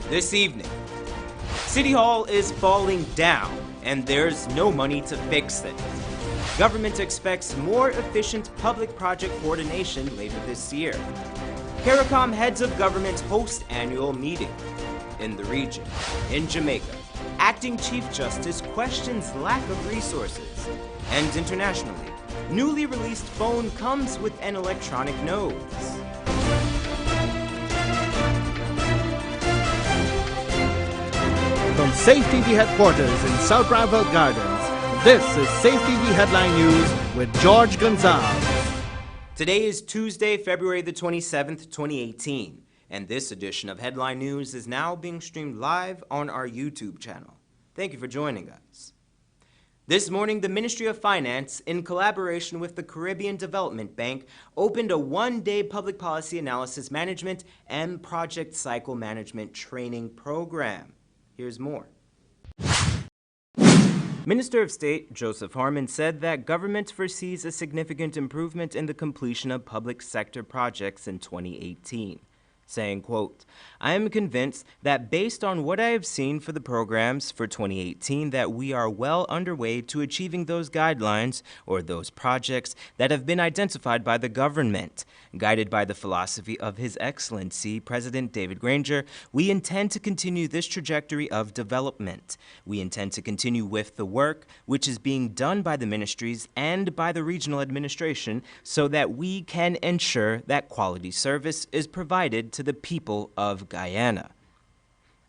This evening, City Hall is falling down and there's no money to fix it. Government expects more efficient public project coordination later this year. CARICOM heads of government host annual meeting. In the region, in Jamaica, acting Chief Justice questions lack of resources. And internationally, newly released phone comes with an electronic nose. From Safe TV headquarters in South Rival Gardens, this is Safe TV Headline News with George Gonzalez. Today is Tuesday, February the 27th, 2018, and this edition of Headline News is now being streamed live on our YouTube channel. Thank you for joining us. This morning, the Ministry of Finance, in collaboration with the Caribbean Development Bank, opened a one-day public policy analysis management and project cycle management training program. Here's more. Minister of State Joseph Harmon said that government foresees a significant improvement in the completion of public sector projects in 2018. Saying, quote, "I am convinced that based on what I have seen for the programs for 2018 that we are well underway to achieving those guidelines or those projects that have been identified by the government. Guided by the philosophy of His Excellency President David Granger, we intend to continue this trajectory of development. We intend to continue with the work which is being done by the ministries and by the regional administration so that we can ensure that quality service is provided to the people of Guyana."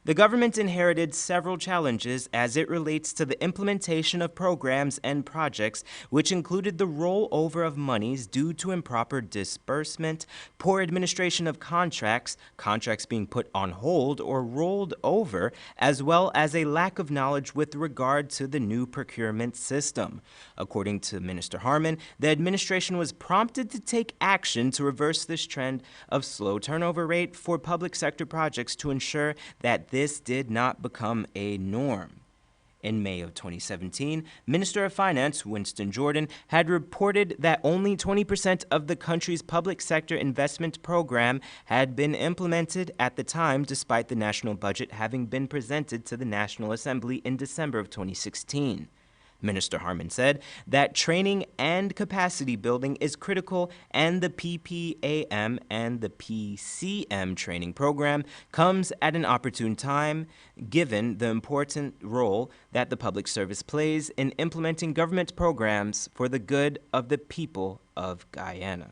The government inherited several challenges as it relates to the implementation of programs and projects, which included the rollover of monies due to improper disbursement, poor administration of contracts, contracts being put on hold or rolled over, as well as a lack of knowledge with regard to the new procurement system. According to Minister Harmon, the administration was prompted to take action to reverse this trend of slow turnover rate for public sector projects to ensure that this did not become a norm. In May of 2017, Minister of Finance Winston Jordan had reported that only 20% of the country's public sector investment program had been implemented at the time, despite the national budget having been presented to the National Assembly in December of 2016. Minister Harmon said that training and capacity building is critical, and the PPAM and the PCM training program comes at an opportune time, given the important role that the public service plays in implementing government programs for the good of the people of Guyana.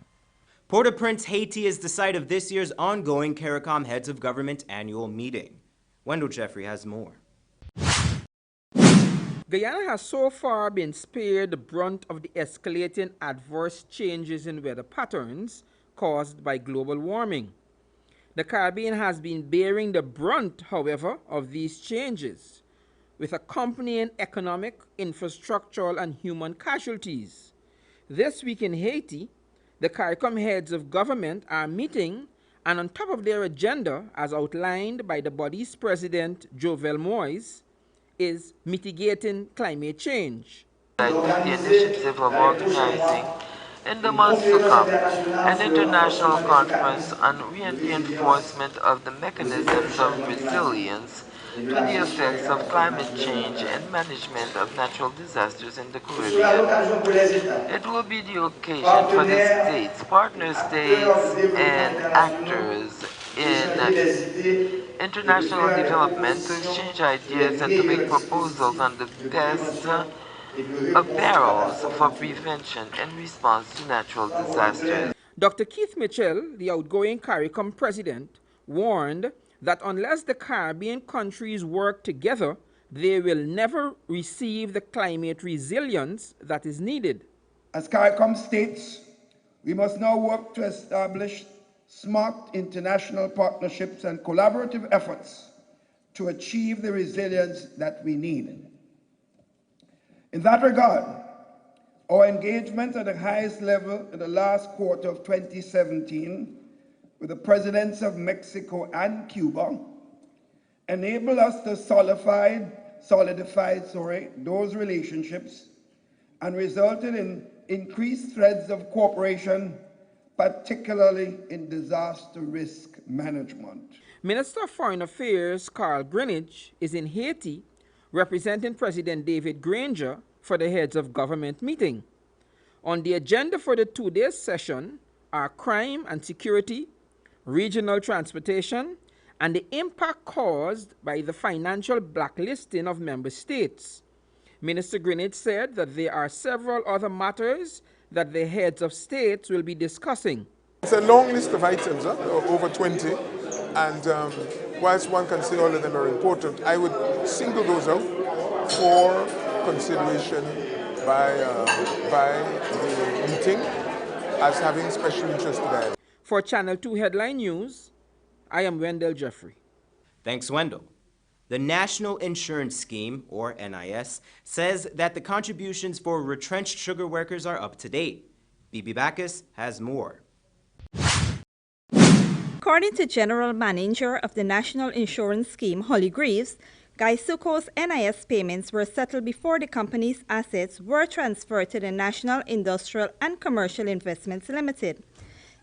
Port-au-Prince, Haiti is the site of this year's ongoing CARICOM Heads of Government annual meeting. Wendell Jeffrey has more. Guyana has so far been spared the brunt of the escalating adverse changes in weather patterns caused by global warming. The Caribbean has been bearing the brunt, however, of these changes, with accompanying economic, infrastructural, and human casualties. This week in Haiti, the CARICOM heads of government are meeting, and on top of their agenda, as outlined by the body's president, Jovenel Moise, is mitigating climate change. The initiative of organizing in the months to come an international conference on reinforcement of the mechanisms of resilience to the effects of climate change and management of natural disasters in the Caribbean. It will be the occasion for the states, partner states, and actors in international development to exchange ideas and to make proposals on the best barrels for prevention and response to natural disasters. Dr. Keith Mitchell, the outgoing CARICOM president, warned that unless the Caribbean countries work together, they will never receive the climate resilience that is needed. As CARICOM states, we must now work to establish smart international partnerships and collaborative efforts to achieve the resilience that we need. In that regard, our engagement at the highest level in the last quarter of 2017 with the presidents of Mexico and Cuba enabled us to solidify those relationships and resulted in increased threads of cooperation, particularly in disaster risk management. Minister of Foreign Affairs Carl Greenidge is in Haiti representing President David Granger for the heads of government meeting. On the agenda for the two-day session are crime and security, regional transportation, and the impact caused by the financial blacklisting of member states. Minister Greenidge said that there are several other matters that the heads of states will be discussing. It's a long list of items, over 20, and whilst one can say all of them are important, I would single those out for consideration by the meeting as having special interest to them. For Channel 2 Headline News, I am Wendell Jeffrey. Thanks, Wendell. The National Insurance Scheme, or NIS, says that the contributions for retrenched sugar workers are up to date. Bibi Backus has more. According to General Manager of the National Insurance Scheme, Holly Greaves, GUYANA's NIS payments were settled before the company's assets were transferred to the National Industrial and Commercial Investments Limited.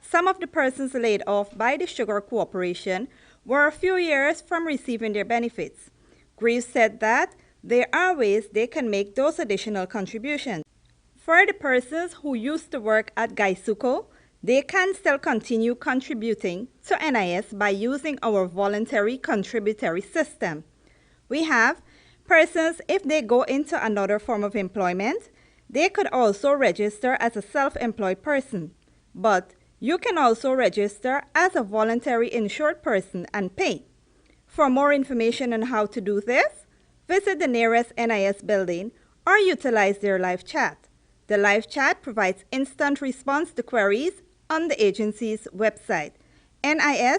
Some of the persons laid off by the Sugar Corporation were a few years from receiving their benefits. Greaves said that there are ways they can make those additional contributions. For the persons who used to work at GUYANA, they can still continue contributing to NIS by using our voluntary contributory system. We have persons, if they go into another form of employment, they could also register as a self-employed person. But you can also register as a voluntary insured person and pay. For more information on how to do this, visit the nearest NIS building or utilize their live chat. The live chat provides instant response to queries on the agency's website, nis.gov.gy.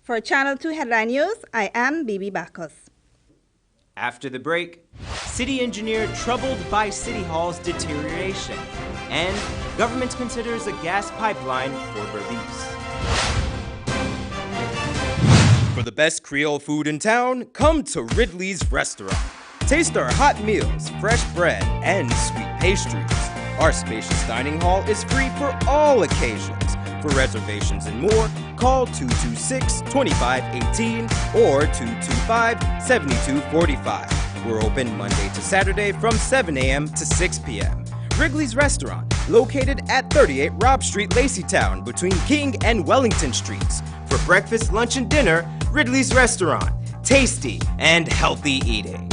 For Channel 2 Headline News, I am Bibi Backus. After the break, city engineer troubled by City Hall's deterioration, and government considers a gas pipeline for Berbice. For the best Creole food in town, come to Ridley's Restaurant. Taste our hot meals, fresh bread, and sweet pastries. Our spacious dining hall is free for all occasions. For reservations and more, call 226-2518 or 225-7245. We're open Monday to Saturday from 7 a.m. to 6 p.m. Wrigley's Restaurant, located at 38 Robb Street, Laceytown, between King and Wellington Streets. For breakfast, lunch, and dinner, Ridley's Restaurant. Tasty and healthy eating.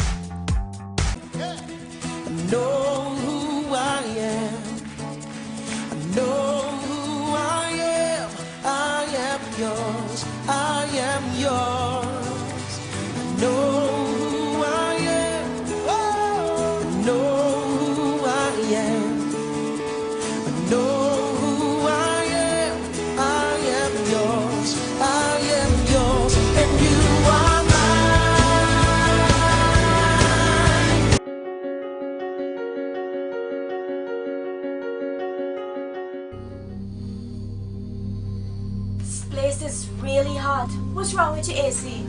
Know who I am. I know who I am. I am yours. I am yours. I know who I am. Oh, I know who I am. I know who I am. I am yours. I am yours. And you are Place is really hot. What's wrong with your AC?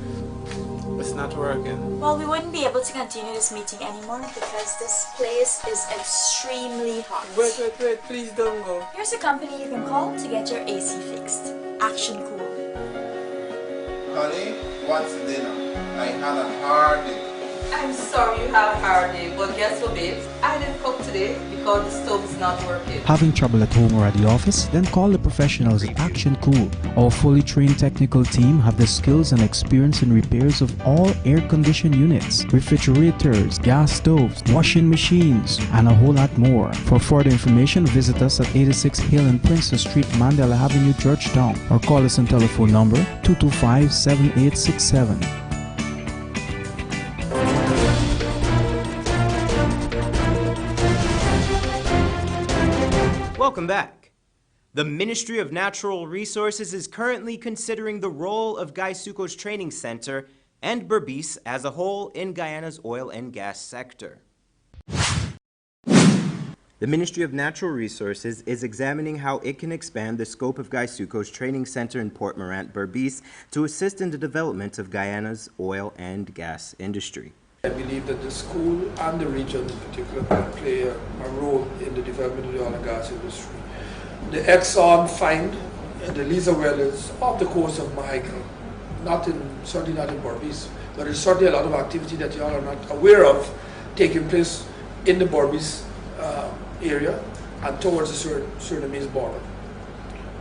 It's not working. Well, we wouldn't be able to continue this meeting anymore because this place is extremely hot. Wait, please don't go. Here's a company you can call to get your AC fixed. Action Cool. Honey, what's dinner? I had a hard day. I'm sorry you had a hard day, but guess what, babes? I didn't cook today because the stove is not working. Having trouble at home or at the office? Then call the professionals at Action Cool. Our fully trained technical team have the skills and experience in repairs of all air-conditioned units, refrigerators, gas stoves, washing machines, and a whole lot more. For further information, visit us at 86 Hill and Princess Street, Mandela Avenue, Georgetown, or call us on telephone number 225-7867. Welcome back. The Ministry of Natural Resources is currently considering the role of GUYANA's training center and Berbice as a whole in Guyana's oil and gas sector. The Ministry of Natural Resources is examining how it can expand the scope of GUYANA's training center in Port Morant, Berbice, to assist in the development of Guyana's oil and gas industry. I believe that the school and the region in particular can play a role in the development of the oil and gas industry. The Exxon find the Liza well is off the coast of Mahaical, certainly not in Berbice, but there's certainly a lot of activity that y'all are not aware of taking place in the Berbice area and towards the Surinamese border.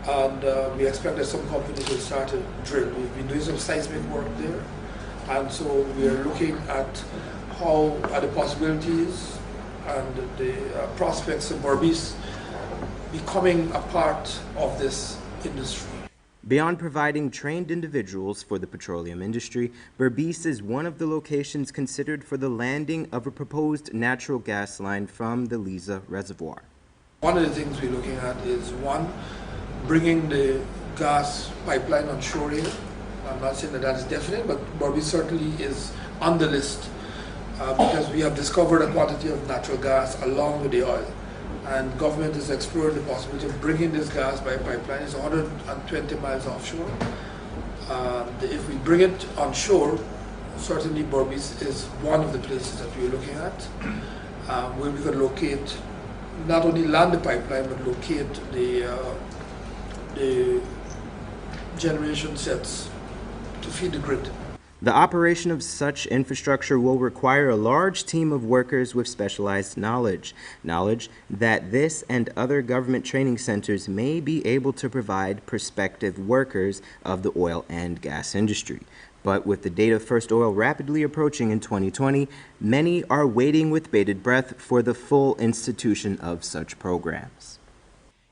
And we expect that some companies will start to drill. We've been doing some seismic work there, and so we are looking at the possibilities and the prospects of Berbice becoming a part of this industry. Beyond providing trained individuals for the petroleum industry, Berbice is one of the locations considered for the landing of a proposed natural gas line from the Liza Reservoir. One of the things we're looking at is, one, bringing the gas pipeline on shore here. I'm not saying that that's definite, but Berbice certainly is on the list because we have discovered a quantity of natural gas along with the oil. And government is exploring the possibility of bringing this gas by pipeline. It's 120 miles offshore. If we bring it onshore, certainly Berbice is one of the places that we're looking at, where we could locate, not only land the pipeline, but locate the generation sets to feed the grid. The operation of such infrastructure will require a large team of workers with specialized knowledge that this and other government training centers may be able to provide prospective workers of the oil and gas industry. But with the date of first oil rapidly approaching in 2020, many are waiting with bated breath for the full institution of such programs.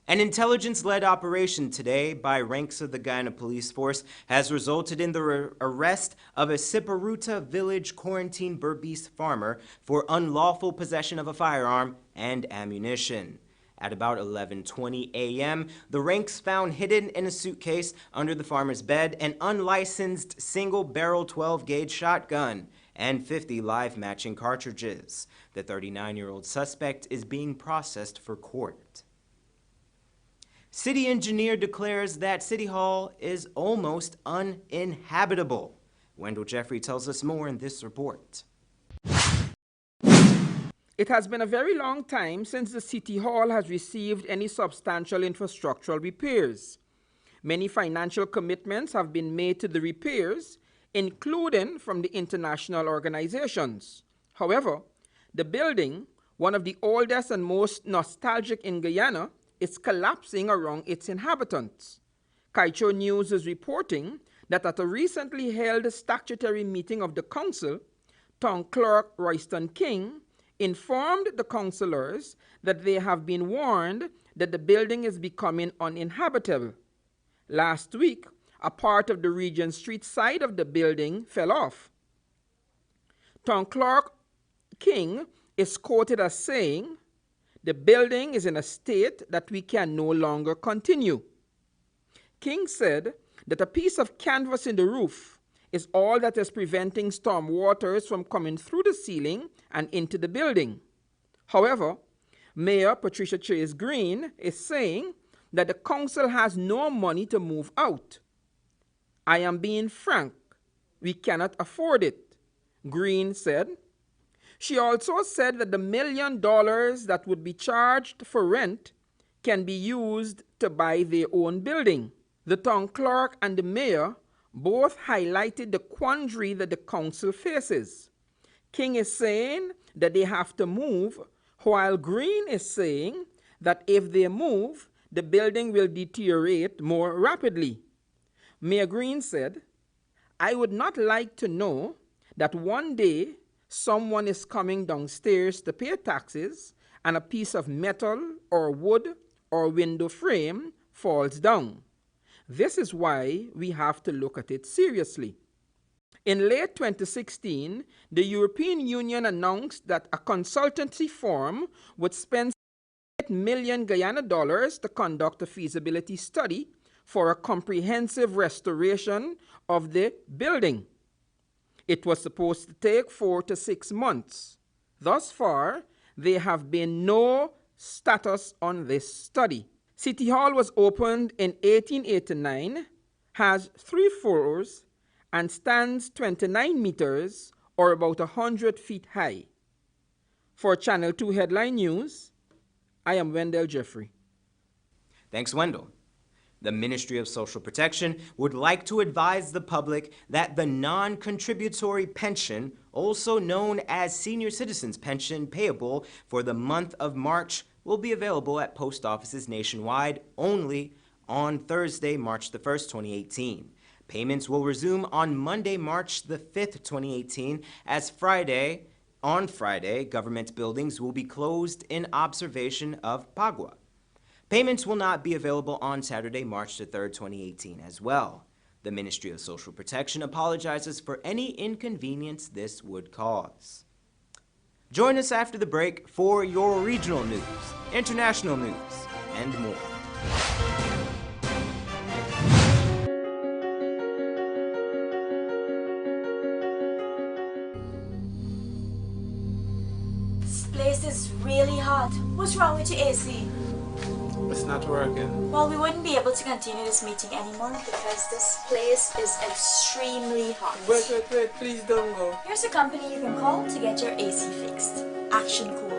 An intelligence-led operation today by ranks of the Guyana Police Force has resulted in the arrest of a Siparuta village quarantine Berbice farmer for unlawful possession of a firearm and ammunition. At about 11:20 a.m., the ranks found hidden in a suitcase under the farmer's bed an unlicensed single-barrel 12-gauge shotgun and 50 live matching cartridges. The 39-year-old suspect is being processed for court. City engineer declares that City Hall is almost uninhabitable. Wendell Jeffrey tells us more in this report. It has been a very long time since the City Hall has received any substantial infrastructural repairs. Many financial commitments have been made to the repairs, including from the international organizations. However, the building, one of the oldest and most nostalgic in Guyana, is collapsing around its inhabitants. Kaicho News is reporting that at a recently held statutory meeting of the council, Town Clerk Royston King informed the councillors that they have been warned that the building is becoming uninhabitable. Last week, a part of the Regent Street side of the building fell off. Town Clerk King is quoted as saying, "The building is in a state that we can no longer continue." King said that a piece of canvas in the roof is all that is preventing storm waters from coming through the ceiling and into the building. However, Mayor Patricia Chase Green is saying that the council has no money to move out. "I am being frank, we cannot afford it," Green said. She also said that the $1 million that would be charged for rent can be used to buy their own building. The town clerk and the mayor both highlighted the quandary that the council faces. King is saying that they have to move, while Green is saying that if they move, the building will deteriorate more rapidly. Mayor Green said, "I would not like to know that one day someone is coming downstairs to pay taxes and a piece of metal or wood or window frame falls down. This is why we have to look at it seriously." In late 2016, the European Union announced that a consultancy firm would spend $8 million Guyana dollars to conduct a feasibility study for a comprehensive restoration of the building. It was supposed to take 4 to 6 months. Thus far, there have been no status on this study. City Hall was opened in 1889, has 3 floors, and stands 29 meters or about 100 feet high. For Channel 2 Headline News, I am Wendell Jeffrey. Thanks, Wendell. The Ministry of Social Protection would like to advise the public that the non-contributory pension, also known as Senior Citizens Pension payable for the month of March, will be available at post offices nationwide only on Thursday, March the 1st, 2018. Payments will resume on Monday, March the 5th, 2018, as on Friday, government buildings will be closed in observation of Pagua. Payments will not be available on Saturday, March the 3rd, 2018 as well. The Ministry of Social Protection apologizes for any inconvenience this would cause. Join us after the break for your regional news, international news, and more. This place is really hot. What's wrong with your AC? It's not working. Well, we wouldn't be able to continue this meeting anymore because this place is extremely hot. Wait, please don't go. Here's a company you can call to get your AC fixed. Action Cool.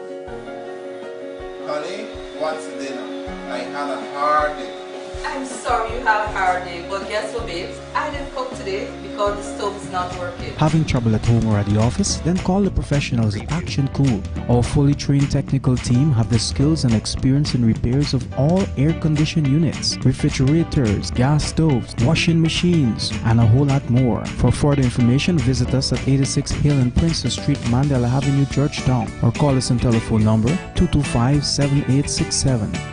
Honey, what's dinner? I had a hard day. I'm sorry you had a hard day, but guess what, babes? I didn't cook today because the stove is not working. Having trouble at home or at the office? Then call the professionals at Action Cool. Our fully trained technical team have the skills and experience in repairs of all air-conditioned units, refrigerators, gas stoves, washing machines, and a whole lot more. For further information, visit us at 86 Hill and Princess Street, Mandela Avenue, Georgetown, or call us on telephone number 225-7867.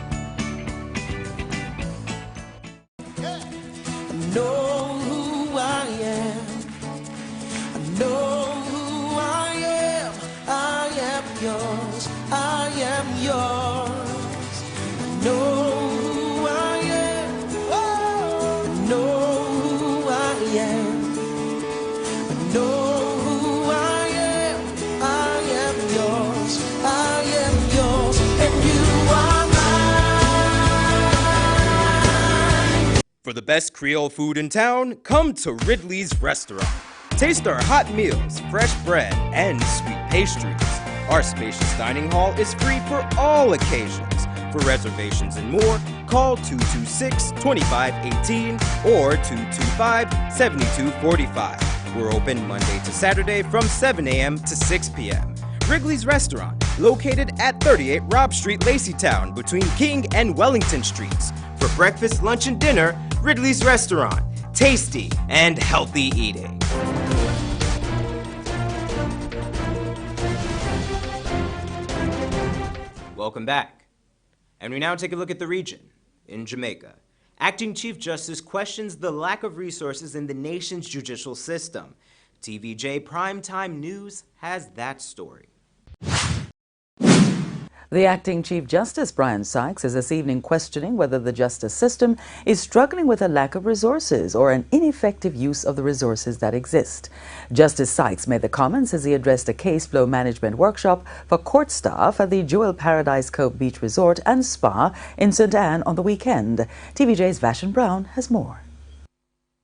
For the best Creole food in town, come to Ridley's Restaurant. Taste our hot meals, fresh bread, and sweet pastries. Our spacious dining hall is free for all occasions. For reservations and more, call 226-2518 or 225-7245. We're open Monday to Saturday from 7 a.m. to 6 p.m. Wrigley's Restaurant, located at 38 Robb Street, Laceytown, between King and Wellington Streets. For breakfast, lunch, and dinner, Ridley's Restaurant. Tasty and healthy eating. Welcome back. And we now take a look at the region. In Jamaica, Acting Chief Justice questions the lack of resources in the nation's judicial system. TVJ Primetime News has that story. The Acting Chief Justice, Brian Sykes, is this evening questioning whether the justice system is struggling with a lack of resources or an ineffective use of the resources that exist. Justice Sykes made the comments as he addressed a case flow management workshop for court staff at the Jewel Paradise Cove Beach Resort and Spa in St. Anne on the weekend. TVJ's Vashon Brown has more.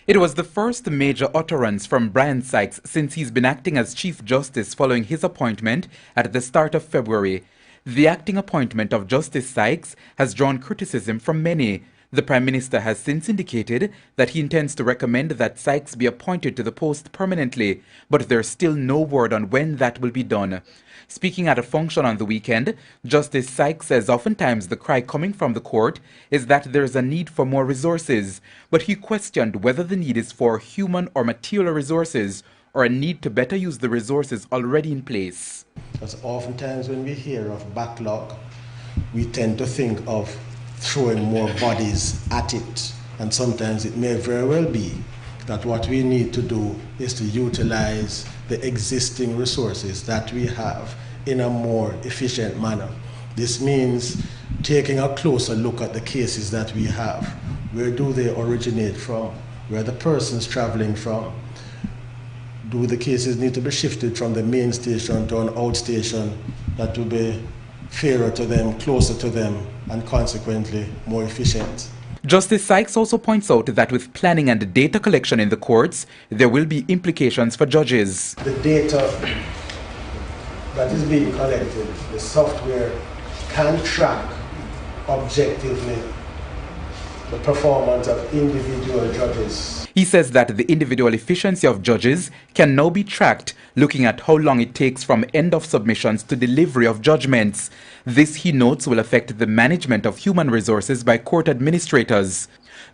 It was the first major utterance from Brian Sykes since he's been acting as Chief Justice following his appointment at the start of February. The acting appointment of Justice Sykes has drawn criticism from many. The Prime Minister has since indicated that he intends to recommend that Sykes be appointed to the post permanently, but there's still no word on when that will be done. Speaking at a function on the weekend, Justice Sykes says oftentimes the cry coming from the court is that there is a need for more resources, but he questioned whether the need is for human or material resources or a need to better use the resources already in place. Because oftentimes when we hear of backlog, we tend to think of throwing more bodies at it. And sometimes it may very well be that what we need to do is to utilize the existing resources that we have in a more efficient manner. This means taking a closer look at the cases that we have. Where do they originate from? Where the person's traveling from? Do the cases need to be shifted from the main station to an outstation that will be fairer to them, closer to them, and consequently more efficient? Justice Sykes also points out that with planning and data collection in the courts, there will be implications for judges. The data that is being collected, the software can track objectively the performance of individual judges. He says that the individual efficiency of judges can now be tracked, looking at how long it takes from end of submissions to delivery of judgments. This, he notes, will affect the management of human resources by court administrators.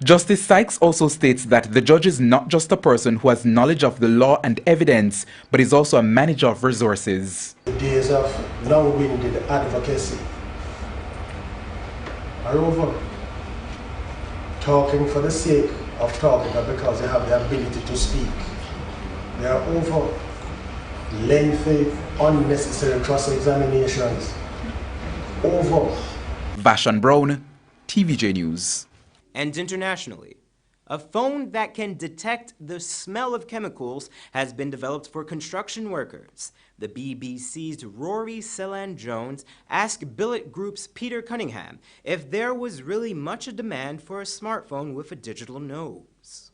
Justice Sykes also states that the judge is not just a person who has knowledge of the law and evidence, but is also a manager of resources. The days of long-winded advocacy are over. Talking for the sake of talking, but because they have the ability to speak. They are over. Lengthy, unnecessary cross-examinations. Over. Vashon Brown, TVJ News. And internationally, a phone that can detect the smell of chemicals has been developed for construction workers. The BBC's Rory Selland-Jones asked Billet Group's Peter Cunningham if there was really much a demand for a smartphone with a digital nose.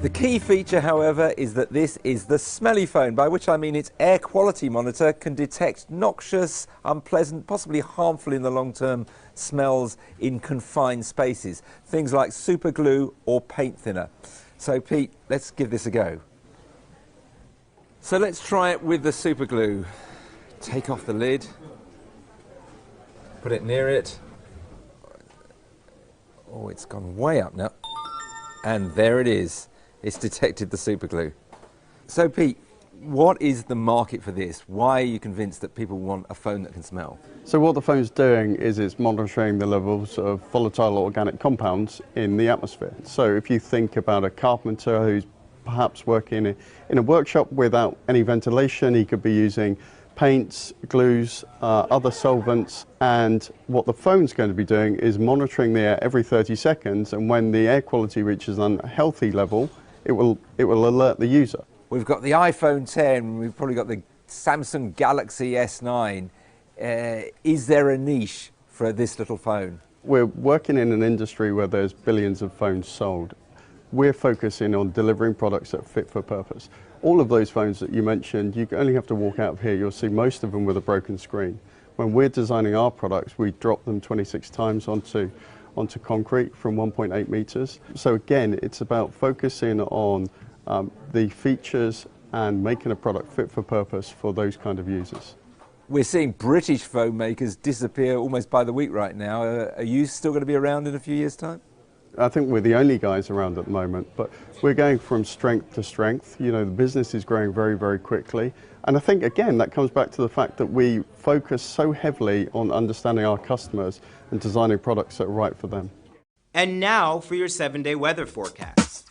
The key feature, however, is that this is the smelly phone, by which I mean its air quality monitor can detect noxious, unpleasant, possibly harmful in the long term smells in confined spaces. Things like super glue or paint thinner. So Pete, let's give this a go. So let's try it with the super glue. Take off the lid, put it near it. Oh, it's gone way up now. And there it is. It's detected the super glue. So Pete, what is the market for this? Why are you convinced that people want a phone that can smell? So what the phone's doing is it's monitoring the levels of volatile organic compounds in the atmosphere. So if you think about a carpenter who's perhaps working in a workshop without any ventilation, he could be using paints, glues, other solvents, and what the phone's going to be doing is monitoring the air every 30 seconds, and when the air quality reaches an unhealthy level, it will alert the user. We've got the iPhone 10, we've probably got the Samsung Galaxy S9. Is there a niche for this little phone? We're working in an industry where there's billions of phones sold. We're focusing on delivering products that are fit for purpose. All of those phones that you mentioned, you only have to walk out of here, you'll see most of them with a broken screen. When we're designing our products, we drop them 26 times onto concrete from 1.8 meters. So again, it's about focusing on the features and making a product fit for purpose for those kind of users. We're seeing British phone makers disappear almost by the week right now. Are you still going to be around in a few years' time? I think we're the only guys around at the moment, but we're going from strength to strength. You know, the business is growing very, very quickly. And I think, again, that comes back to the fact that we focus so heavily on understanding our customers and designing products that are right for them. And now for your 7-day weather forecast.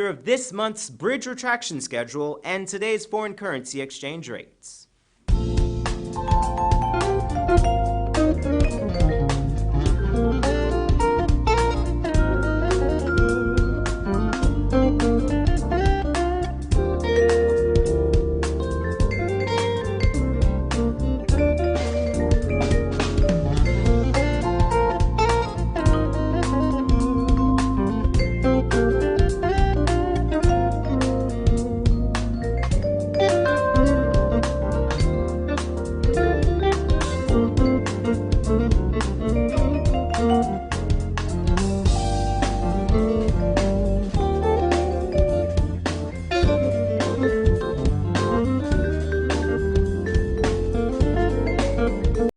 reminder of this month's bridge retraction schedule and today's foreign currency exchange rates.